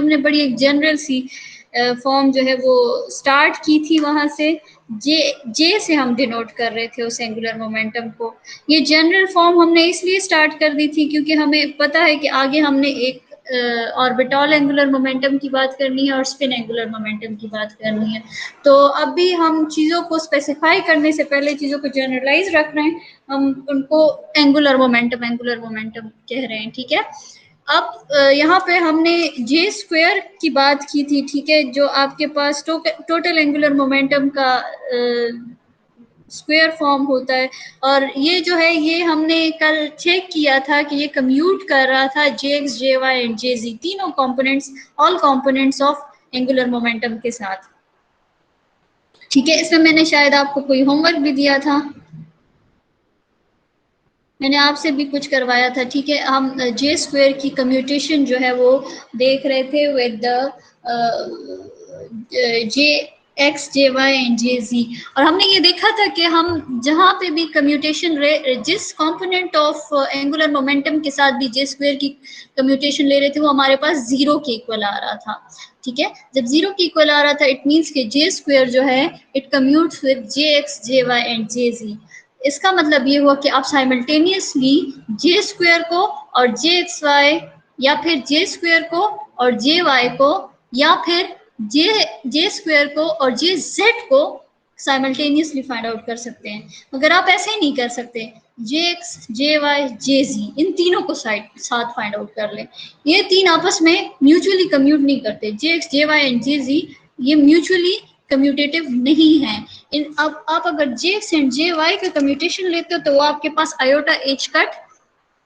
हमने बड़ी एक जनरल सी फॉर्म जो है वो स्टार्ट की थी, वहां से जे से हम डिनोट कर रहे थे उस एंगुलर मोमेंटम को। ये जनरल फॉर्म हमने इसलिए स्टार्ट कर दी थी क्योंकि हमें पता है कि आगे हमने एक ऑर्बिटल एंगुलर मोमेंटम की बात करनी है और स्पिन एंगुलर मोमेंटम की बात करनी है। तो अभी हम चीज़ों को स्पेसिफाई करने से पहले, चीज़ों को जनरलाइज रख रहे हैं, हम उनको एंगुलर मोमेंटम कह रहे हैं, ठीक है। अब यहाँ पे हमने जे स्क्वायर की बात की थी, ठीक है, जो आपके पास टोटल एंगुलर मोमेंटम का स्क्वायर फॉर्म होता है। और ये जो है ये हमने कल चेक किया था कि ये कम्यूट कर रहा था जे X, J Y and J जी, तीनों components, all components of angular momentum के साथ, ठीक है। इसमें मैंने शायद आपको कोई होमवर्क भी दिया था, मैंने आपसे भी कुछ करवाया था, ठीक है। हम जे स्क्वायर की कम्यूटेशन जो है वो देख रहे थे with the J X, J Y and J Z. और हमने ये देखा था कि हम जहाँ पे भी कम्यूटेशन जिस कंपोनेंट ऑफ एंगुलर मोमेंटम के साथ भी जे स्क्वायर की कम्यूटेशन ले रहे थे वो हमारे पास जीरो के इक्वल आ रहा था, ठीक है। जब जीरो के इक्वल आ रहा था इट मीन्स कि जे स्क्वायर जो है it commutes with J X, J Y and J Z. इसका मतलब ये हुआ कि आप साइमल्टेनियसली जे स्क्वायर को और जे एक्स वाई, या फिर जे स्क्वायर को और जे वाई को, या फिर जे स्क्वायर को और जे जेड को साइमल्टेनियसली फाइंड आउट कर सकते हैं। मगर आप ऐसे ही नहीं कर सकते, जे एक्स, जे वाई, जे जी, इन तीनों को साथ फाइंड आउट कर ले। ये तीन आपस में म्यूचुअली कम्यूट नहीं करते, J X, J Y and J Z ये म्यूचुअली कम्यूटेटिव नहीं है। इन अब आप अगर J X and J Y का कम्यूटेशन लेते हो तो वो आपके पास iota h cut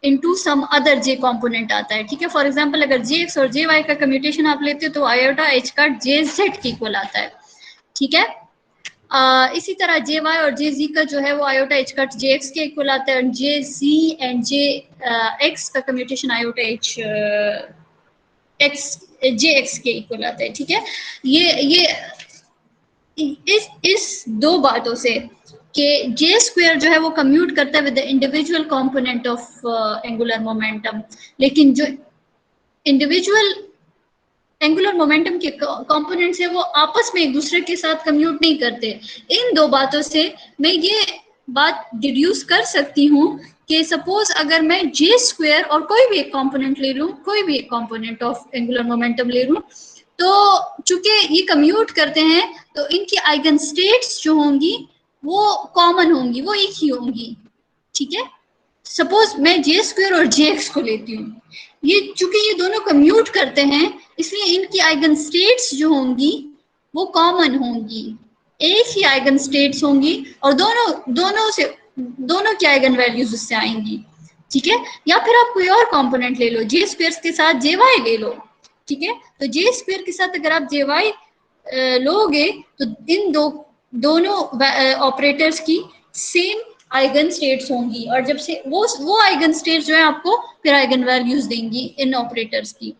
into some other J component आता है, ठीक है। फॉर एग्जांपल अगर जे एक्स और जे वाई का कम्यूटेशन आप लेते हो तो आयोटा एच कट जे जेड के इक्वल आता है, ठीक है। इसी तरह जे वाई और जे जी का जो है वो आयोटा एच कट जे एक्स के इक्वल आता है, और जे जी एंड जे एक्स का कम्यूटेशन आयोटा एच एक्स जे एक्स के इक्वल आता है, ठीक है। ये इस दो बातों से कि जे स्क्वायर जो है वो कम्यूट करता है with the individual component of angular momentum, लेकिन जो इंडिविजुअल एंगुलर मोमेंटम के कंपोनेंट्स है वो आपस में एक दूसरे के साथ कम्यूट नहीं करते। इन दो बातों से मैं ये बात डिड्यूस कर सकती हूँ कि सपोज अगर मैं जे स्क्वायर और कोई भी एक कंपोनेंट ले लूँ, कोई भी एक कंपोनेंट ऑफ एंगुलर मोमेंटम ले लूँ, तो चूंकि ये कम्यूट करते हैं तो इनकी आइगन स्टेट्स जो होंगी वो कॉमन होंगी, वो एक ही होंगी, ठीक है। सपोज मैं जे स्क्वायर और जे एक्स को लेती हूँ, ये चूंकि ये दोनों कम्यूट करते हैं इसलिए इनकी आइगन स्टेट्स जो होंगी वो कॉमन होंगी, एक ही आइगन स्टेट्स होंगी, और दोनों की आइगन वैल्यूज उससे आएंगी, ठीक है। या फिर आप कोई और कंपोनेंट ले लो, जे स्क्वायर के साथ जे वाई ले लो, ठीक है। तो जे स्क्वायर के साथ अगर आप जे वाई लोगे तो इन दोनों ऑपरेटर्स की सेम आइगन स्टेट्स होंगी, और जब से वो आइगन स्टेट्स जो है आपको फिर आइगन वैल्यूज देंगी इन ऑपरेटर्स की।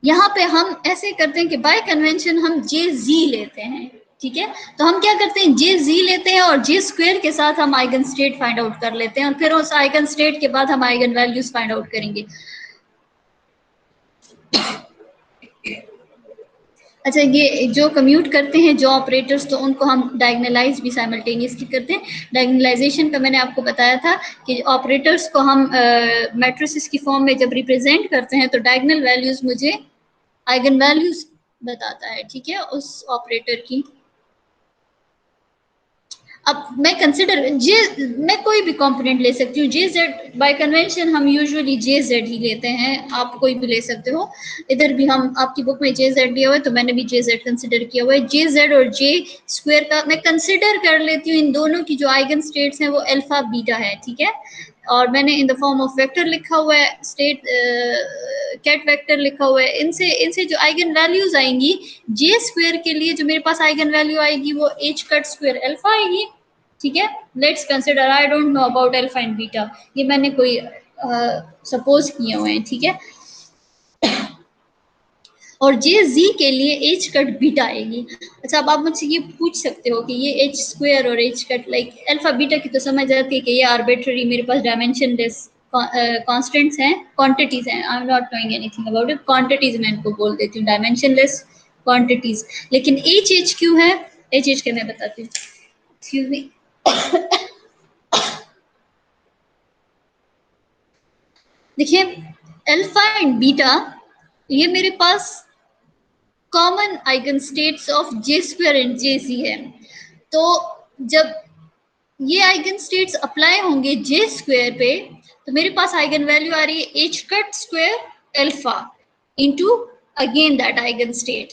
यहाँ पे हम ऐसे करते हैं कि बाय कन्वेंशन हम जे जी लेते हैं, ठीक है। तो हम क्या करते हैं, जे जी लेते हैं और जे स्क्वायर के साथ हम आइगन स्टेट फाइंड आउट कर लेते हैं, और फिर उस आइगन स्टेट के बाद हम आइगन वैल्यूज फाइंड आउट करेंगे। अच्छा, ये जो कम्यूट करते हैं जो ऑपरेटर्स, तो उनको हम डायगनलाइज भी साइमल्टेनियसली करते हैं। डायगनलाइजेशन का मैंने आपको बताया था कि ऑपरेटर्स को हम मैट्रिसेस की फॉर्म में जब रिप्रेजेंट करते हैं तो डायगनल वैल्यूज मुझे आइगन वैल्यूज बताता है, ठीक है, उस ऑपरेटर की। अब मैं कंसिडर मैं कोई भी कंपोनेंट ले सकती हूँ, जे जेड बाय कन्वेंशन हम यूजुअली जे जेड ही लेते हैं, आप कोई भी ले सकते हो। इधर भी हम आपकी बुक में जे जेड दिया हुआ है तो मैंने भी जे जेड कंसिडर किया हुआ है। जे जेड और जे स्क्वायर का मैं कंसिडर कर लेती हूँ, इन दोनों की जो आइगन स्टेट्स हैं वो अल्फा बीटा है, ठीक है। और मैंने in the form of vector लिखा हुआ है, स्टेट कैट वेक्टर लिखा हुआ है। इनसे जो आइगन वैल्यूज आएंगी जे स्क्वायर के लिए, जो मेरे पास आइगन वैल्यू आएगी वो एच कट स्क्वायर अल्फा आएगी, ठीक है। Let's consider, I don't know about alpha and beta, ये मैंने कोई सपोज किए हुए हैं, ठीक है। और जे जी के लिए एच कट बीटा आएगी। अच्छा, अब आप मुझसे ये पूछ सकते हो कि ये एच स्क्वायर और h cut like alpha beta की तो समझ आती है कि ये आर्बिट्ररी मेरे पास डायमेंशन लेस कॉन्स्टेंट्स हैं, क्वांटिटीज हैं, I am not knowing anything about it, quantities मैं इनको बोल देती हूँ, डायमेंशनलेस क्वांटिटीज। लेकिन एच क्यों है, एच के मैं बताती हूँ, एक्सक्यूज मी। देखिए अल्फा एंड बीटा ये मेरे पास common eigen states of J square and J C है। तो जब ये आइगन स्टेट्स अप्लाई होंगे जे स्क्वायर पे तो मेरे पास आइगन वैल्यू आ रही है H cut square alpha into again that eigen state,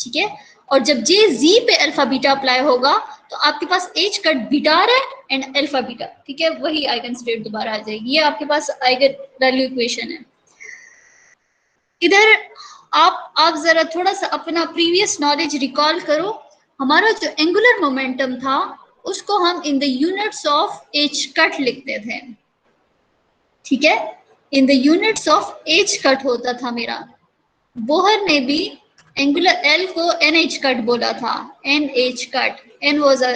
ठीक है। और जब जे जी पे अल्फा बीटा अप्लाई होगा तो आपके पास एच कट बीटा आ रहा है एंड अल्फा बीटा, ठीक है, वही आइगन स्टेट दोबारा आ जाएगी। ये आपके पास आइगन वैल्यू इक्वेशन है। इधर आप जरा थोड़ा सा अपना प्रीवियस नॉलेज रिकॉल करो। हमारा जो एंगुलर मोमेंटम था उसको हम in the units of h cut लिखते थे, ठीक है, in the units of h cut होता था मेरा। बोहर ने भी एंगुलर एल को एन एच कट बोला था, n h cut, n was a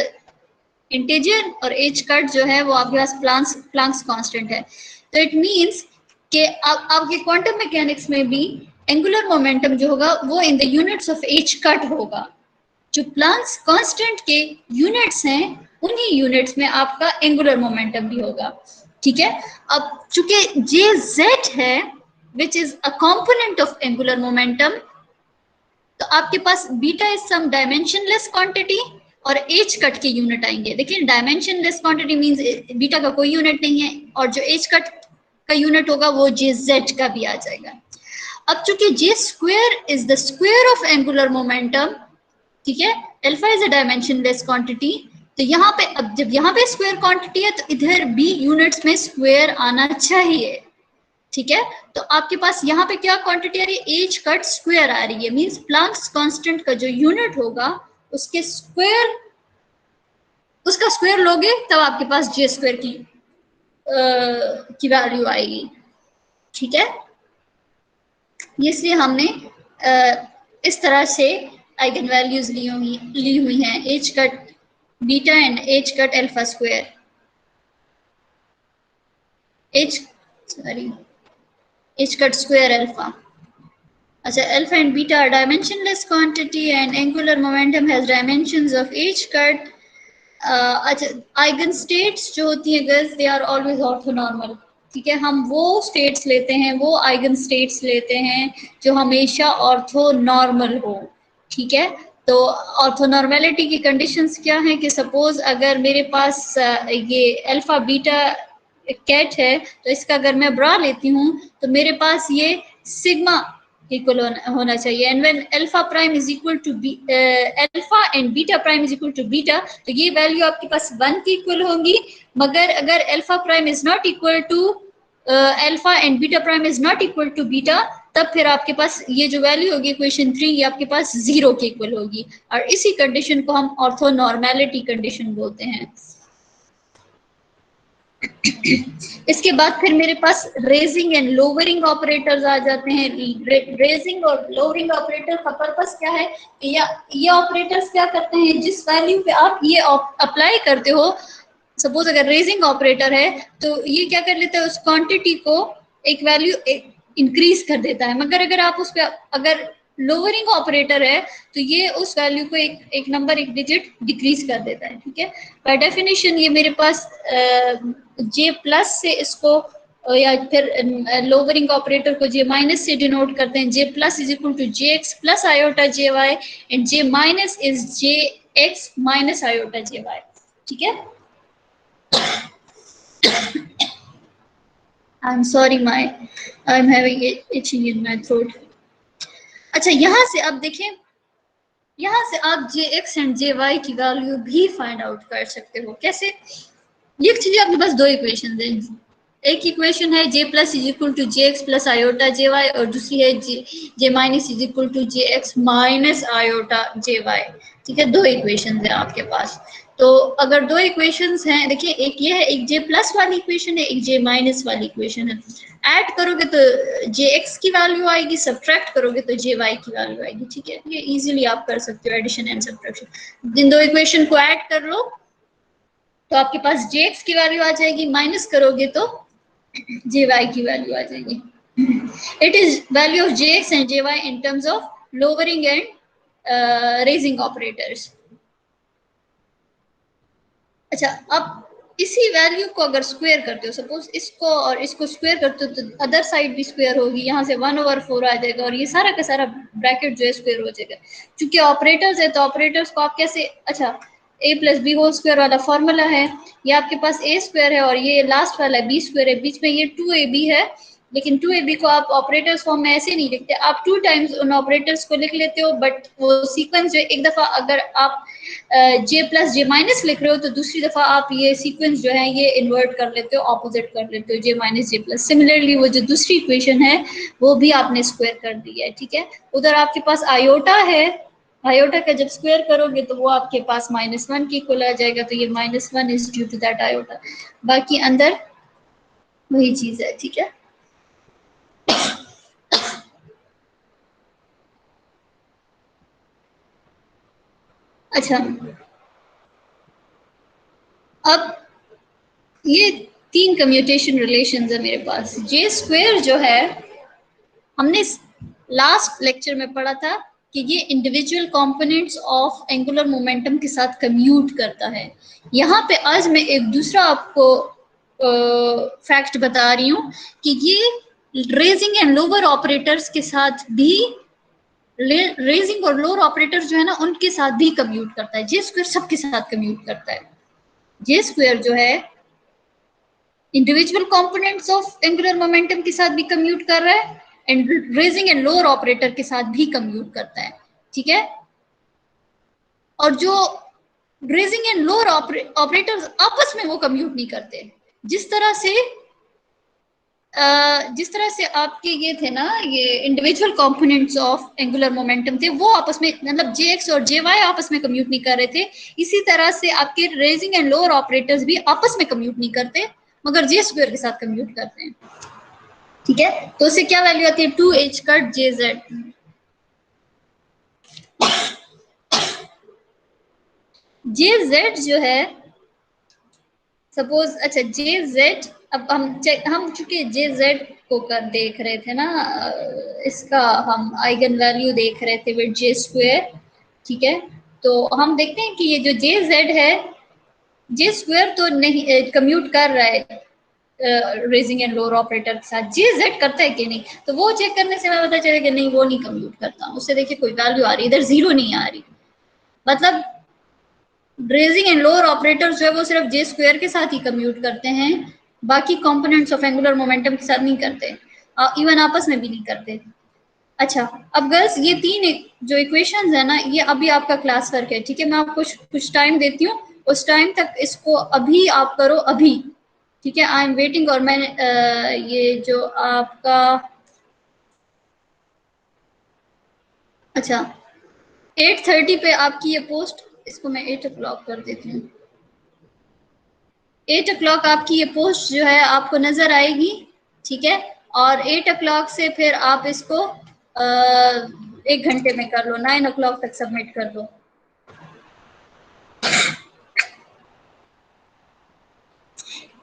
integer और एच कट जो है वो आपके पास प्लांक्स कांस्टेंट है। तो इट मींस कि आपके क्वांटम मैकेनिक्स में भी एंगुलर मोमेंटम जो होगा वो इन the units of h cut होगा। जो प्लांक्स कांस्टेंट के यूनिट्स हैं उन्हीं यूनिट्स में आपका एंगुलर मोमेंटम भी होगा, ठीक है। अब चूंकि जे जेड है which is a component of angular momentum, तो आपके पास beta is some dimensionless quantity और एच कट के यूनिट आएंगे। देखिए डायमेंशनलेस क्वांटिटी मींस बीटा का कोई यूनिट नहीं है और जो एच कट का यूनिट होगा वो जे जेड का भी आ जाएगा। अब चूंकि J square is the square of angular momentum, ठीक है, alpha is a dimensionless quantity, तो यहाँ पे अब जब यहाँ पे स्क्वायर क्वांटिटी है तो इधर भी यूनिट्स में स्क्वायर आना चाहिए, ठीक है। तो आपके पास यहाँ पे क्या क्वांटिटी आ रही है, एच कट स्क्वायर आ रही है, मींस प्लांक्स कांस्टेंट का जो यूनिट होगा उसके स्क्वायर, उसका स्क्वायर लोगे तब आपके पास जे स्क्वायर की वैल्यू आएगी, ठीक है। इसलिए हमने इस तरह से आइगन वैल्यूज ली हुई हैं, h cut beta and h cut alpha square, h cut square alpha. अच्छा, alpha and beta are dimensionless quantity and angular momentum has dimensions of h cut। अच्छा, आइगन स्टेट्स जो होती है गर्ल्स दे आर ऑलवेज ऑर्थोनॉर्मल, ठीक है। हम वो स्टेट्स लेते हैं, वो आइगन स्टेट्स लेते हैं जो हमेशा ऑर्थोनॉर्मल हो, ठीक है। तो ऑर्थोनॉर्मेलिटी की कंडीशंस क्या है कि सपोज अगर मेरे पास ये अल्फा बीटा कैट है तो इसका अगर मैं ब्रा लेती हूँ तो मेरे पास ये सिग्मा इक्वल होना चाहिए, and when alpha prime is equal to alpha and beta prime is equal to beta, तो ये वैल्यू आपके पास 1 की इक्वल होंगी। मगर अगर alpha prime is not equal to alpha and beta prime is not equal to beta, तब फिर आपके पास ये जो वैल्यू होगी इक्वेशन 3 ये आपके पास 0 के इक्वल होगी, और इसी कंडीशन को हम ऑर्थोनॉर्मेलिटी कंडीशन बोलते हैं। इसके बाद फिर मेरे पास रेजिंग एंड लोअरिंग ऑपरेटर्स आ जाते हैं। रेजिंग और लोअरिंग ऑपरेटर का पर्पस क्या है, या ये ऑपरेटर्स क्या करते हैं, जिस वैल्यू पे आप ये अप्लाई करते हो, सपोज अगर रेजिंग ऑपरेटर है तो ये क्या कर लेता है, उस क्वांटिटी को एक वैल्यू इंक्रीज कर देता है। मगर अगर आप उस पर अगर लोअरिंग ऑपरेटर है तो ये उस वैल्यू को एक नंबर, एक डिजिट डिक्रीज कर देता है, ठीक है। बाय डेफिनेशन ये मेरे पास जे प्लस से इसको या फिर लोअरिंग ऑपरेटर को जे माइनस से डिनोट करते हैं। J plus is equal to J X plus iota J Y and J minus is J X minus iota J Y, ठीक है। I'm sorry, I'm having itching in my throat। अच्छा, यहाँ से अब देखें, यहाँ से आप जे एक्स एंड जे वाई की वैल्यू भी फाइंड आउट कर सकते हो। कैसे, ये चीजें आपके पास दो इक्वेशन है, एक इक्वेशन है J plus is equal to J X plus iota J Y और दूसरी है J minus is equal to J X minus iota J Y, ठीक है। दो इक्वेशन है आपके पास। तो अगर दो इक्वेशंस हैं, देखिए एक ये है, एक जे प्लस वाली इक्वेशन है, एक जे माइनस वाली इक्वेशन है। ऐड करोगे तो जे एक्स की वैल्यू आएगी, सब्ट्रैक्ट करोगे तो जे वाई की वैल्यू आएगी, ठीक है। ये इजीली आप कर सकते हो एडिशन एंड सब्ट्रैक्शन। इन दो इक्वेशन को ऐड कर लो तो आपके पास जे एक्स की वैल्यू आ जाएगी, माइनस करोगे तो जे वाई की वैल्यू आ जाएगी। It is value of J X and J Y in terms of lowering and raising operators. अच्छा, अब इसी वैल्यू को अगर स्क्वायर करते हो, सपोज इसको और इसको स्क्वायर करते हो, तो अदर साइड भी स्क्वायर होगी, यहाँ से 1/4 आ जाएगा और ये सारा का सारा ब्रैकेट जो है स्क्वायर हो जाएगा। क्योंकि ऑपरेटर्स है तो ऑपरेटर्स को आप कैसे, अच्छा ए प्लस बी होल स्क्वायर वाला फॉर्मूला है, ये आपके पास ए स्क्वायर है और ये लास्ट वाला बी स्क्वायर है, बीच में ये 2ab है। लेकिन 2ab को आप ऑपरेटर्स फॉर्म में ऐसे नहीं लिखते, आप 2 टाइम्स उन ऑपरेटर्स को लिख लेते हो, बट वो सीक्वेंस जो एक दफा अगर आप जे प्लस जे माइनस लिख रहे हो तो दूसरी दफा आप ये सीक्वेंस जो है ये इन्वर्ट कर लेते हो, ऑपोजिट कर लेते हो, जे माइनस जे प्लस। सिमिलरली वो जो दूसरी इक्वेशन है वो भी आपने स्क्वायर कर दी है, ठीक है। उधर आपके पास आयोटा है, आयोटा का जब स्क्वायर करोगे तो वो आपके पास -1 की इक्वल आ जाएगा, तो ये -1 is due to that iota. बाकी अंदर वही चीज है, ठीक है। अच्छा, अब ये 3 कम्यूटेशन रिलेशंस है मेरे पास। जे स्क्वायर जो है हमने लास्ट लेक्चर में पढ़ा था कि ये individual components of angular momentum के साथ कम्यूट करता है। यहाँ पे आज मैं एक दूसरा आपको फैक्ट बता रही हूँ कि ये रेजिंग एंड लोअर ऑपरेटर्स के साथ भी, रेजिंग और लोअर ऑपरेटर्स जो है ना उनके साथ भी कम्यूट करता है। जे स्क्वायर सबके साथ कम्यूट करता है। जे स्क्वायर जो है individual components of angular momentum के साथ भी कम्यूट कर रहा है and raising and lower operator के साथ भी कम्यूट करता है, ठीक है। और जो रेजिंग एंड लोअर ऑपरेटर्स आपस में वो कम्यूट नहीं करते। जिस तरह से आपके ये थे ना, ये individual components of angular momentum थे, वो आपस में मतलब जे एक्स और जे वाई आपस में कम्यूट नहीं कर रहे थे। इसी तरह से आपके रेजिंग एंड लोअर ऑपरेटर्स भी आपस में कम्यूट नहीं करते, मगर जे स्क्वायर के साथ कम्यूट करते हैं, ठीक है। तो उससे क्या वैल्यू आती है, 2h कट जे जेड। जे जेड जो है सपोज, अच्छा जे जेड, अब हम चूंकि जे जेड को कर देख रहे थे ना, इसका हम आइगन वैल्यू देख रहे थे विद जे स्क्वायर, ठीक है। तो हम देखते हैं कि ये जो जे जेड है, जे स्क्वायर तो नहीं कम्यूट कर रहा है रेजिंग एंड लोअर ऑपरेटर के साथ, जे जेड करता है कि नहीं, तो वो चेक करने से हमें पता चलेगा कि नहीं वो नहीं कम्यूट करता। उससे देखिए कोई वैल्यू आ रही है, इधर 0 नहीं आ रही, मतलब रेजिंग एंड लोअर ऑपरेटर जो है वो सिर्फ जे स्क्वायर के साथ ही कम्यूट करते हैं, बाकी कंपोनेंट्स ऑफ एंगुलर मोमेंटम के साथ नहीं करते, इवन आपस में भी नहीं करते। अच्छा, अब गर्ल्स ये जो इक्वेशंस है ना, ये अभी आपका क्लास वर्क है, ठीक है। मैं आपको कुछ टाइम देती हूँ, उस टाइम तक इसको अभी आप करो अभी, ठीक है। I am waiting. और मैंने ये जो आपका, अच्छा 8:30 पे आपकी ये पोस्ट, इसको मैं 8 o'clock कर देती हूँ। 8 o'clock आपकी ये पोस्ट जो है आपको नजर आएगी, ठीक है। और 8 o'clock से फिर आप इसको 1 घंटे में कर लो, 9 o'clock तक सबमिट कर दो।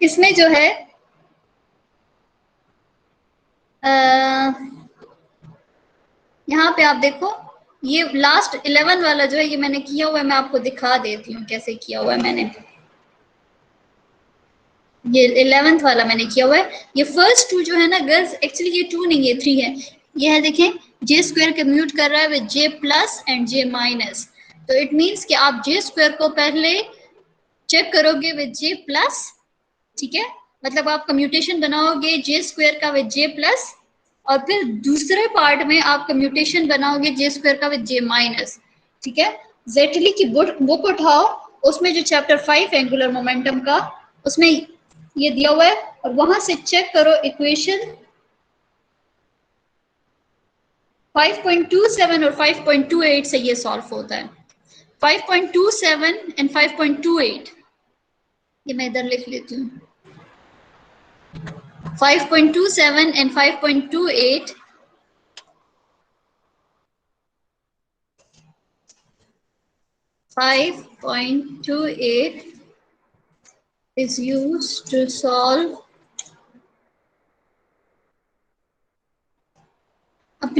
इसमें जो है यहाँ पे आप देखो, ये लास्ट 11 वाला जो है ये मैंने किया हुआ है, मैं आपको दिखा देती हूँ कैसे किया हुआ है मैंने। ये 11th वाला मैंने किया हुआ है। ये फर्स्ट 2 जो है ना गर्ल्स, एक्चुअली ये 2 नहीं है, 3 है। ये है, देखें, जे स्क्वायर कम्यूट कर रहा है with J plus and J minus, तो इट मीन्स कि आप जे स्क्वायर को पहले चेक करोगे विद जे प्लस, ठीक है। मतलब आप कम्यूटेशन बनाओगे जे स्क्वायर का विद जे प्लस, और फिर दूसरे पार्ट में आप कम्यूटेशन बनाओगे जे स्क्वायर का विद जे माइनस, ठीक है। जेटली की बुक उठाओ, उसमें जो चैप्टर 5 एंगुलर मोमेंटम का, उसमें ये दिया हुआ है, और वहां से चेक करो इक्वेशन 5.27 और 5.28 से ये सॉल्व होता है। 5.27 एंड 5.28, ये मैं इधर लिख लेती हूँ। 5.27 and 5.28 5.28 is used to solve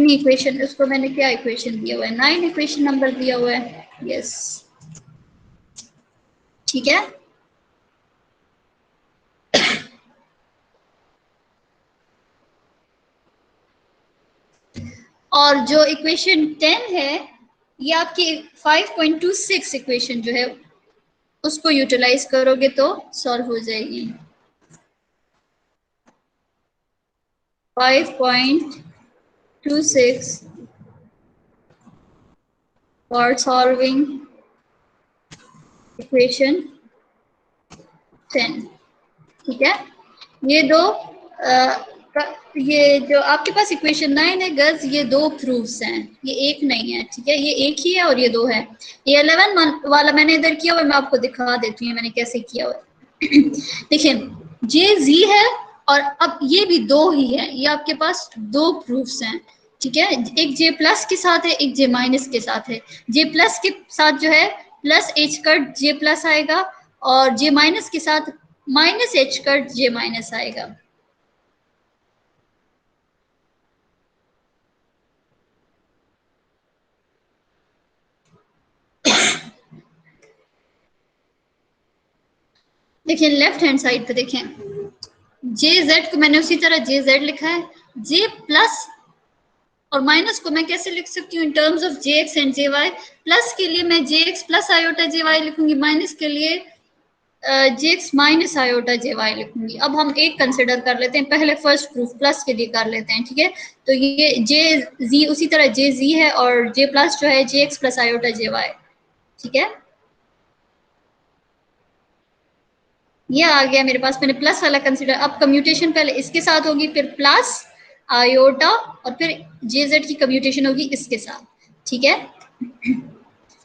नहीं इक्वेशन, उसको मैंने क्या इक्वेशन दिया हुआ है, 9 इक्वेशन नंबर दिया हुआ है। यस ठीक है। और जो इक्वेशन 10 है ये आपकी 5.26 इक्वेशन जो है उसको यूटिलाइज करोगे तो सॉल्व हो जाएगी। 5.26 for solving इक्वेशन 10। ठीक है, ये दो ये जो आपके पास इक्वेशन 9 है गर्ल्स, ये दो प्रूफ्स हैं, ये एक नहीं है। ठीक है, ये एक ही है और ये दो है। ये 11 वाला मैंने इधर किया हुआ, मैं आपको दिखा देती हूँ मैंने कैसे किया हुआ। देखिए जे जी है और अब ये भी दो ही है, ये आपके पास दो प्रूफ्स हैं। ठीक है, एक जे प्लस के साथ है, एक जे माइनस के साथ है। जे प्लस के साथ जो है प्लस एच कट जे प्लस आएगा और जे माइनस के साथ माइनस एच कट जे माइनस आएगा। देखिए लेफ्ट हैंड साइड पे देखें, जे जेड को मैंने उसी तरह जे जेड लिखा है। जे प्लस और माइनस को मैं कैसे लिख सकती हूँ in terms of J X and J Y. Plus के लिए मैं J X plus iota J Y लिखूंगी, माइनस के लिए J X minus iota J Y लिखूंगी। अब हम एक कंसिडर कर लेते हैं, पहले फर्स्ट प्रूफ प्लस के लिए कर लेते हैं। ठीक है, तो ये जे जी उसी तरह जे जी है और जे प्लस जो है जे X plus iota J Y. ठीक है, ये आ गया मेरे पास, मैंने प्लस वाला कंसिडर। अब कम्यूटेशन पहले इसके साथ होगी, फिर प्लस आयोटा और फिर जे जेड की कम्यूटेशन होगी इसके साथ। ठीक है,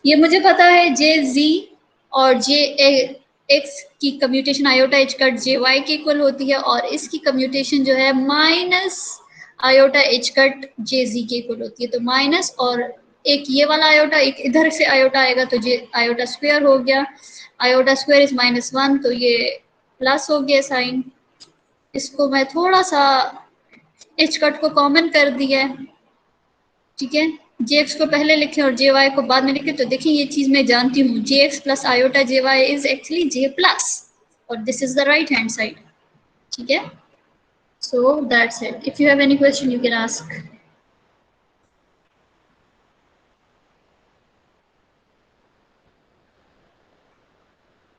ये मुझे पता है जे जी और जे एक्स की कम्यूटेशन आयोटा एच कट जे वाई के इक्वल होती है और इसकी कम्यूटेशन जो है माइनस आयोटा एच कट जे जी के इक्वल होती है। तो माइनस और एक ये वाला आयोटा, एक इधर से आयोटा आएगा तो जे आयोटा स्क्वायर हो गया। आयोटा स्क्वायर इज -1 तो ये प्लस हो गया साइन। इसको मैं थोड़ा सा एच कट को कॉमन कर दिया। ठीक है, जे एक्स को पहले लिखे और जे वाई को बाद में लिखे। तो देखिए ये चीज मैं जानती हूँ, J X plus iota J Y is actually J plus और this is the right hand side. ठीक है, so that's it. If you have any question you can ask.